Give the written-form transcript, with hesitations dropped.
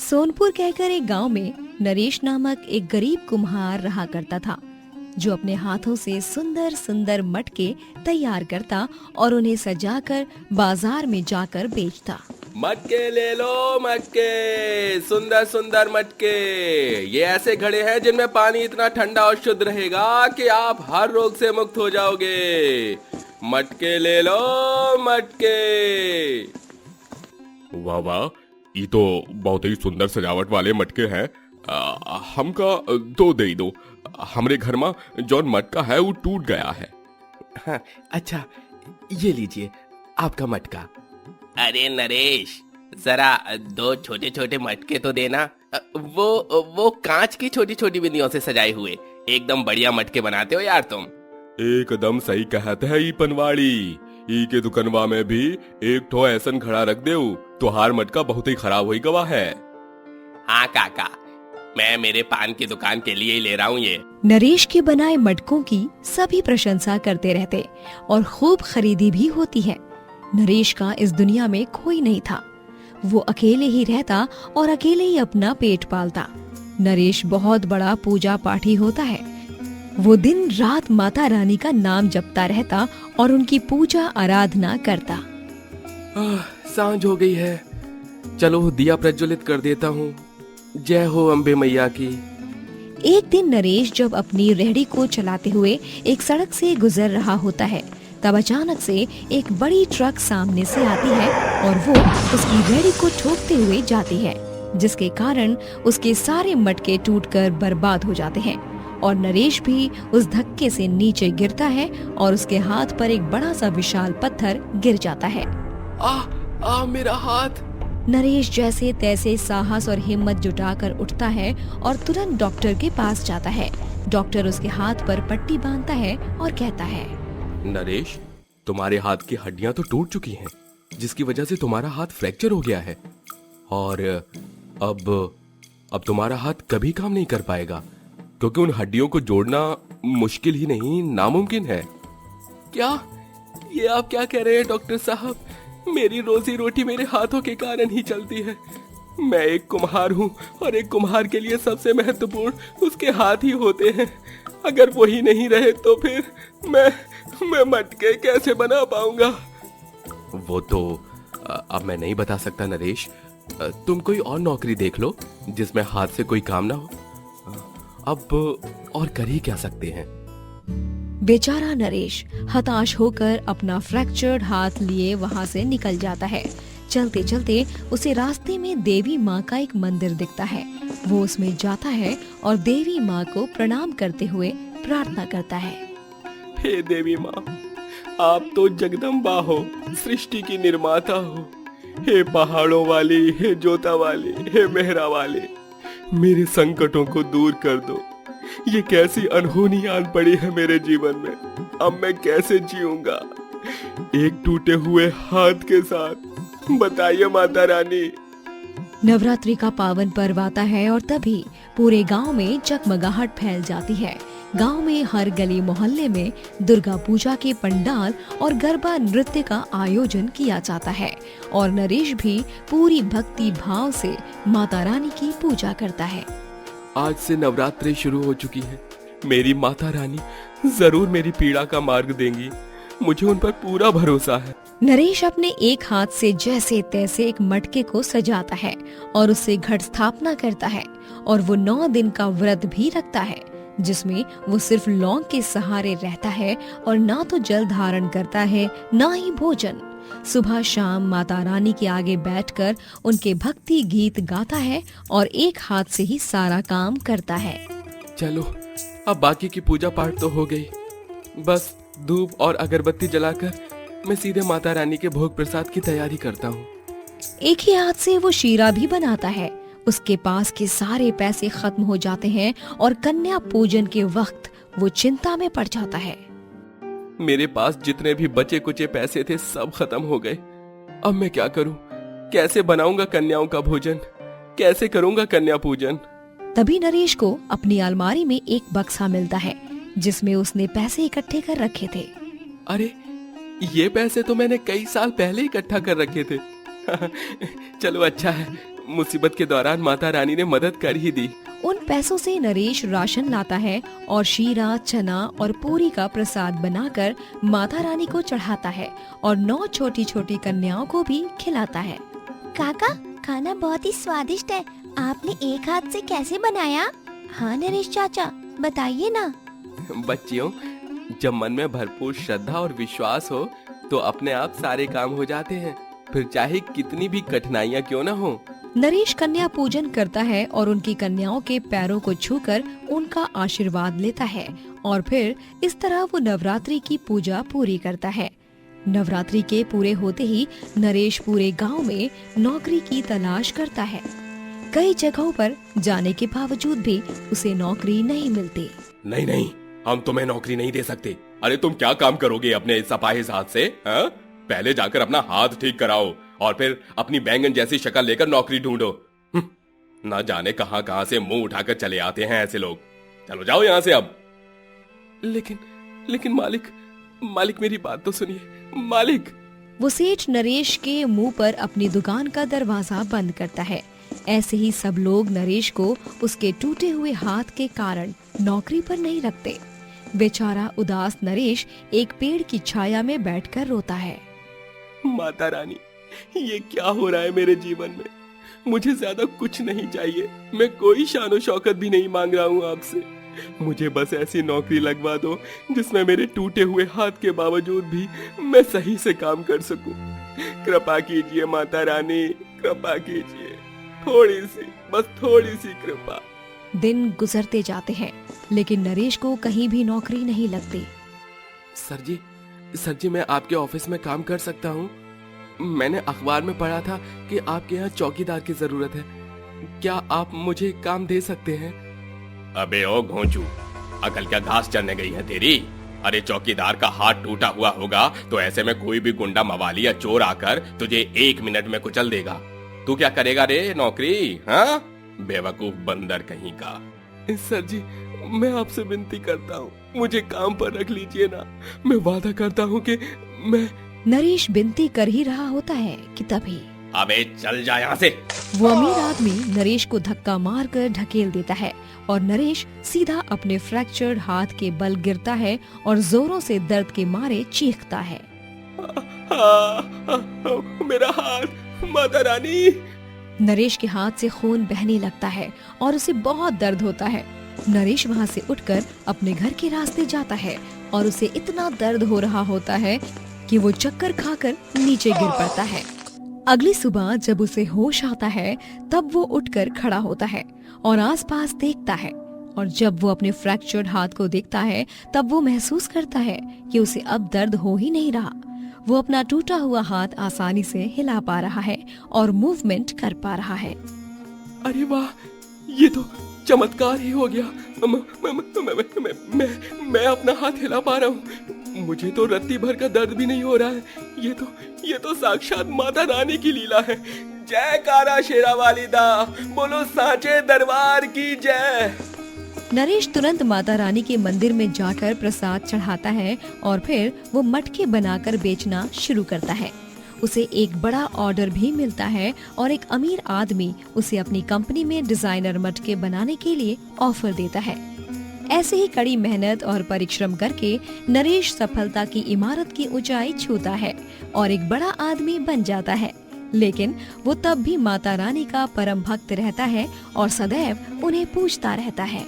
सोनपुर कहकर एक गांव में नरेश नामक एक गरीब कुम्हार रहा करता था, जो अपने हाथों से सुंदर सुंदर मटके तैयार करता और उन्हें सजाकर बाजार में जाकर बेचता। मटके ले लो मटके, सुंदर सुंदर मटके। ये ऐसे घड़े हैं जिनमें पानी इतना ठंडा और शुद्ध रहेगा कि आप हर रोग से मुक्त हो जाओगे। मटके ले लो मटके। वाह वाह, ये तो बहुत ही सुंदर सजावट वाले मटके हैं। हमका दो दे दो। हमरे घर में जौन मटका है वो टूट गया है। हाँ, अच्छा ये लीजिए आपका मटका। अरे नरेश, जरा दो छोटे छोटे मटके तो देना। वो कांच की छोटी छोटी बिंदियों से सजाए हुए एकदम बढ़िया मटके बनाते हो यार तुम। एकदम सही कहते है ई पनवाड़ी। ई के दुकनवा में भी एक ठो ऐसन खड़ा रख दे तो हार मटका बहुत ही खराब हुई गवा है। हाँ काका, मैं मेरे पान की दुकान के लिए ही ले रहा हूँ ये। नरेश के बनाए मटकों की सभी प्रशंसा करते रहते और खूब खरीदी भी होती है। नरेश का इस दुनिया में कोई नहीं था। वो अकेले ही रहता और अकेले ही अपना पेट पालता। नरेश बहुत बड़ा पूजा पाठी होता है। वो दिन रात माता रानी का नाम जपता रहता और उनकी पूजा आराधना करता। सांझ हो गई है, चलो दिया प्रज्वलित कर देता हूँ। जय हो अम्बे मैया की। एक दिन नरेश जब अपनी रेहड़ी को चलाते हुए एक सड़क से गुजर रहा होता है, तब अचानक से एक बड़ी ट्रक सामने से आती है और वो उसकी रेहड़ी को ठोकते हुए जाती है, जिसके कारण उसके सारे मटके टूटकर बर्बाद हो जाते हैं और नरेश भी उस धक्के से नीचे गिरता है और उसके हाथ पर एक बड़ा सा विशाल पत्थर गिर जाता है। मेरा हाथ। नरेश जैसे तैसे साहस और हिम्मत जुटाकर उठता है और तुरंत डॉक्टर के पास जाता है। डॉक्टर उसके हाथ पर पट्टी बांधता है और कहता है, नरेश, तुम्हारे हाथ की हड्डियां तो टूट चुकी हैं, जिसकी वजह से तुम्हारा हाथ फ्रैक्चर हो गया है और अब तुम्हारा हाथ कभी काम नहीं कर पाएगा, क्योंकि उन हड्डियों को जोड़ना मुश्किल ही नहीं नामुमकिन है। क्या ये आप क्या कह रहे हैं डॉक्टर साहब? मेरी रोजी रोटी मेरे हाथों के कारण ही चलती है। मैं एक कुम्हार हूँ और एक कुम्हार के लिए सबसे महत्वपूर्ण उसके हाथ ही होते हैं। अगर वो ही नहीं रहे तो फिर मैं मटके कैसे बना पाऊंगा? वो तो अब मैं नहीं बता सकता नरेश। तुम कोई और नौकरी देख लो जिसमें हाथ से कोई काम ना हो। अब और कर ही क्या सकते हैं। बेचारा नरेश हताश होकर अपना फ्रैक्चर्ड हाथ लिए वहाँ से निकल जाता है। चलते चलते उसे रास्ते में देवी माँ का एक मंदिर दिखता है। वो उसमें जाता है और देवी माँ को प्रणाम करते हुए प्रार्थना करता है। हे देवी माँ, आप तो जगदम्बा हो, सृष्टि की निर्माता हो। हे पहाड़ों वाली, हे जोता वाली, हे मेहरा वाली, मेरे संकटों को दूर कर दो। ये कैसी अनहोनी आन पड़ी है मेरे जीवन में, अब मैं कैसे जीऊंगा एक टूटे हुए हाथ के साथ? बताइए माता रानी। नवरात्रि का पावन पर्व आता है और तभी पूरे गांव में जगमगाहट फैल जाती है। गांव में हर गली मोहल्ले में दुर्गा पूजा के पंडाल और गरबा नृत्य का आयोजन किया जाता है और नरेश भी पूरी भक्ति भाव से माता रानी की पूजा करता है। आज से नवरात्रि शुरू हो चुकी है। मेरी माता रानी जरूर मेरी पीड़ा का मार्ग देंगी, मुझे उन पर पूरा भरोसा है। नरेश अपने एक हाथ से जैसे तैसे एक मटके को सजाता है और उससे घट स्थापना करता है और वो 9 दिन का व्रत भी रखता है, जिसमें वो सिर्फ लौंग के सहारे रहता है और ना तो जल धारण करता है ना ही भोजन। सुबह शाम माता रानी के आगे बैठकर उनके भक्ति गीत गाता है और एक हाथ से ही सारा काम करता है। चलो अब बाकी की पूजा पाठ तो हो गई, बस धूप और अगरबत्ती जलाकर मैं सीधे माता रानी के भोग प्रसाद की तैयारी करता हूँ। एक ही हाथ से वो शीरा भी बनाता है। उसके पास के सारे पैसे खत्म हो जाते हैं और कन्या पूजन के वक्त वो चिंता में पड़ जाता है। मेरे पास जितने भी बचे कुचे पैसे थे सब खत्म हो गए। अब मैं क्या करूं? कैसे बनाऊंगा कन्याओं का भोजन? कैसे करूंगा कन्या पूजन? तभी नरेश को अपनी अलमारी में एक बक्सा मिलता है, जिसमें उसने पैसे इकट्ठे कर रखे थे। अरे ये पैसे तो मैंने कई साल पहले इकट्ठा कर रखे थे। चलो अच्छा है, मुसीबत के दौरान माता रानी ने मदद कर ही दी। उन पैसों से नरेश राशन लाता है और शीरा, चना और पूरी का प्रसाद बनाकर माता रानी को चढ़ाता है और 9 छोटी छोटी कन्याओं को भी खिलाता है। काका, खाना बहुत ही स्वादिष्ट है। आपने एक हाथ से कैसे बनाया? हाँ नरेश चाचा, बताइए ना। बच्चियों, जब मन में भरपूर श्रद्धा और विश्वास हो तो अपने आप सारे काम हो जाते हैं, फिर चाहे कितनी भी कठिनाइयाँ क्यों न हो। नरेश कन्या पूजन करता है और उनकी कन्याओं के पैरों को छूकर उनका आशीर्वाद लेता है और फिर इस तरह वो नवरात्रि की पूजा पूरी करता है। नवरात्रि के पूरे होते ही नरेश पूरे गांव में नौकरी की तलाश करता है। कई जगहों पर जाने के बावजूद भी उसे नौकरी नहीं मिलती। नहीं नहीं, हम तुम्हें नौकरी नहीं दे सकते। अरे तुम क्या काम करोगे अपने इस अपाहिज हाथ से? हाँ? पहले जाकर अपना हाथ ठीक कराओ और फिर अपनी बैंगन जैसी शक्ल लेकर नौकरी ढूंढो। ना जाने कहां कहां से मुंह उठाकर चले आते हैं ऐसे लोग। चलो जाओ यहाँ से अब। लेकिन मालिक मेरी बात तो सुनिए। मालिक। वो सेठ नरेश के मुंह पर अपनी दुकान का दरवाजा बंद करता है। ऐसे ही सब लोग नरेश को उसके टूटे हुए हाथ के कारण नौकरी पर नहीं रखते। बेचारा उदास नरेश एक पेड़ की छाया में बैठकर रोता है। माता रानी, ये क्या हो रहा है मेरे जीवन में? मुझे ज्यादा कुछ नहीं चाहिए। मैं कोई शानो शौकत भी नहीं मांग रहा हूँ आपसे। मुझे बस ऐसी नौकरी लगवा दो जिसमें मेरे टूटे हुए हाथ के बावजूद भी मैं सही से काम कर सकूं। कृपा कीजिए माता रानी, कृपा कीजिए। बस थोड़ी सी कृपा। दिन गुजरते जाते हैं लेकिन नरेश को कहीं भी नौकरी नहीं लगती। सर जी, मैं आपके ऑफिस में काम कर सकता हूँ। मैंने अखबार में पढ़ा था कि आपके यहाँ चौकीदार की जरूरत है। क्या आप मुझे काम दे सकते हैं? अबे ओ घोंचू, अकल क्या घास चरने गई है तेरी? अरे चौकीदार का हाथ टूटा हुआ होगा तो ऐसे में कोई भी गुंडा मवाली या चोर आकर तुझे 1 मिनट में कुचल देगा। तू क्या करेगा रे नौकरी? हाँ, बेवकूफ बंदर कहीं का। सर जी, मैं आपसे विनती करता हूँ, मुझे काम पर रख लीजिए ना। मैं वादा करता हूँ कि मैं। नरेश विनती कर ही रहा होता है कि तभी अबे चल जा यहाँ से। वो अमीर आदमी नरेश को धक्का मारकर ढकेल देता है और नरेश सीधा अपने फ्रैक्चर्ड हाथ के बल गिरता है और जोरों से दर्द के मारे चीखता है। मेरा हाथ, माता रानी। नरेश के हाथ से खून बहने लगता है और उसे बहुत दर्द होता है। नरेश वहाँ से उठकर अपने घर के रास्ते जाता है और उसे इतना दर्द हो रहा होता है कि वो चक्कर खाकर नीचे गिर पड़ता है। अगली सुबह जब उसे होश आता है तब वो उठकर खड़ा होता है और आसपास देखता है और जब वो अपने फ्रैक्चर्ड हाथ को देखता है तब वो महसूस करता है कि उसे अब दर्द हो ही नहीं रहा। वो अपना टूटा हुआ हाथ आसानी से हिला पा रहा है और मूवमेंट कर पा रहा है। अरे वाह, ये तो चमत्कार ही हो गया। मैं अपना हाथ हिला पा रहा हूँ। मुझे तो रत्ती भर का दर्द भी नहीं हो रहा है। ये तो साक्षात माता रानी की लीला है। जयकारा शेरा वालिदा, बोलो सांचे दरबार की जय। नरेश तुरंत माता रानी के मंदिर में जाकर प्रसाद चढ़ाता है और फिर वो मटके बनाकर बेचना शुरू करता है। उसे एक बड़ा ऑर्डर भी मिलता है और एक अमीर आदमी उसे अपनी कंपनी में डिजाइनर मटके बनाने के लिए ऑफर देता है। ऐसे ही कड़ी मेहनत और परिश्रम करके नरेश सफलता की इमारत की ऊंचाई छूता है और एक बड़ा आदमी बन जाता है। लेकिन वो तब भी माता रानी का परम भक्त रहता है और सदैव उन्हें पूजता रहता है।